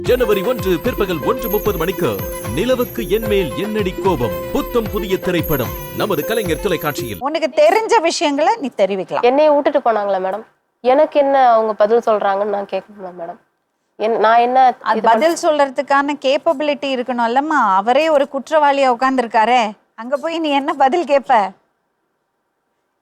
ஜனவரி 1 பிற்பகல் 1:30 மணிக்கு நிலவுக்கு என்மேல் என்னடி கோபம் புத்தம் புதிய திரைப்படம் நமது கலைஞர் தொலைக்காட்சியில். உனக்கு தெரிஞ்ச விஷயங்களை நீ தெரிவிக்கலாம். என்னைய விட்டுட்டு போனாங்களா மேடம்? எனக்கு என்ன அவங்க பதில் சொல்றாங்கன்னு நான் கேட்கணும் மேடம். நான் என்ன பதில் சொல்றதுக்கான கேப்பபிலிட்டி இருக்கணும் இல்லம்மா. அவரே ஒரு குற்றவாளியா உட்கார்ந்துருக்காரே, அங்க போய் நீ என்ன பதில் கேட்ப?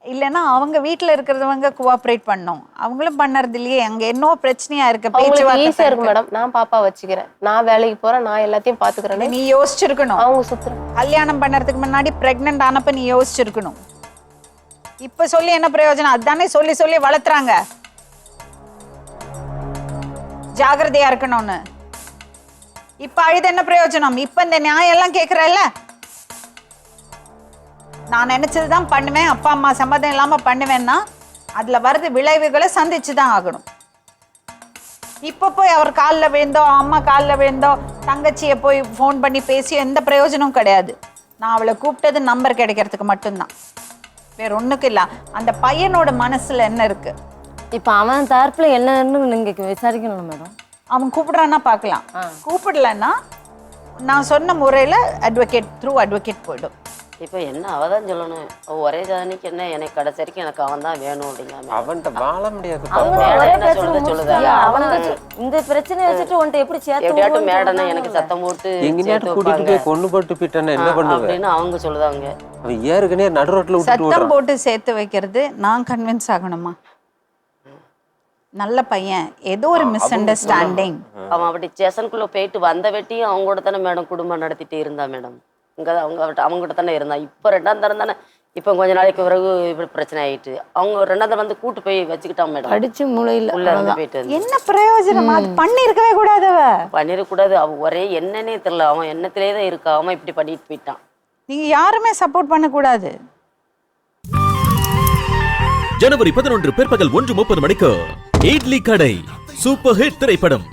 இல்லைன்னா அவங்க வீட்டுல இருக்கிறவங்க கோஆபரேட் பண்ணும். அவங்களும் பண்ணறது இல்லையே. அங்க என்ன பிரச்சனையா இருக்கு? ஈஸியா இருக்கு மேடம். நான் பாப்பா வச்சுக்கிறேன், நான் வேலைக்கு போறேன், நான் எல்லாத்தையும் பாத்துக்கிறேன். நீ யோசிச்சிருக்கணும். அவங்க சுத்துறேன். கல்யாணம் பண்ணறதுக்கு முன்னாடி பிரெக்னன்ட் ஆனப்ப நீ யோசிச்சிருக்கணும். இப்ப சொல்லி என்ன பிரயோஜனம்? அதானே சொல்லி சொல்லி வளர்த்துறாங்க ஜாகிரதையா இருக்கணும்னு. இப்ப அழுது என்ன பிரயோஜனம்? இப்ப இந்த நியாயம் எல்லாம் கேக்குறல்ல. நான் நினைச்சதுதான் பண்ணுவேன், அப்பா அம்மா சம்மதம் இல்லாம பண்ணுவேன்னா அதுல வருது விளைவுகளை சந்திச்சுதான் ஆகணும். இப்ப போய் அவர் காலில் விழுந்தோ, அம்மா காலில் விழுந்தோ, தங்கச்சியை போய் ஃபோன் பண்ணி பேசி எந்த பிரயோஜனமும் கிடையாது. நான் அவளை கூப்பிட்டது நம்பர் கிடைக்கிறதுக்கு மட்டும்தான், வேற ஒண்ணுக்கு இல்ல. அந்த பையனோட மனசுல என்ன இருக்கு? இப்ப அவன் தரப்புல என்னன்னு நீங்க விசாரிக்கணும் மேடம். அவன் கூப்பிடுறான்னா பார்க்கலாம், கூப்பிடலன்னா நான் சொன்ன முறையில த்ரூ அட்வொகேட் போயிடும். இப்போ என்ன அவதான் சொல்லணும், ஒரே ஜாதனைக்கு என்ன எனக்கு கடைசி வரைக்கும் எனக்கு அவன் தான் வேணும் அப்படிங்காம அவன்கிட்ட வாழ முடியாது. இந்த பிரச்சனையை வச்சுட்டு உன்ட்ட எப்படி எப்படியாட்டும் மேடனை எனக்கு சத்தம் போட்டு கூட்டிட்டு போய் கொண்டு போட்டு போயிட்டானே என்ன பண்ணுவேன் அப்படின்னு அவங்க சொல்லுதாங்க. அவன் ஏற்கனவே நடு ரோட்ல சத்தம் போட்டு சேர்த்து வைக்கிறது நான் கன்வின்ஸ் ஆகணுமா? நல்ல பையன், ஏதோ ஒரு மிஸ் அண்டர்ஸ்டாண்டிங். அவன் அப்படி ஸ்டேஷனுக்குள்ள போயிட்டு வந்த வெட்டியும் அவங்க கூட தானே மேடம் குடும்பம் நடத்திட்டு இருந்தா மேடம். இங்கே அவங்க கிட்ட தானே இருந்தான். இப்போ 2ஆம் தரம் தானே. இப்போ கொஞ்ச நாளைக்கு பிறகு இப்படி பிரச்சனை ஆயிட்டு அவங்க 2ஆம் தரம் வந்து கூட்டு போய் வச்சுக்கிட்டான் மேடம். அடிச்சு மூளையில் உள்ள இருந்து போயிட்டு என்ன பிரயோஜனம்? அது பண்ணிருக்கவே கூடாது. பண்ணிடக்கூடாது. அவன் ஒரே என்னன்னே தெரியல, அவன் எண்ணத்திலே தான் இருக்கா. அவன் இப்படி பண்ணிட்டு போயிட்டான். நீங்க யாருமே சப்போர்ட் பண்ணக்கூடாது. ஜனவரி 11 பிற்பகல் 1:30 மணிக்கு இட்லி கடை சூப்பர் ஹிட் திரைப்படம்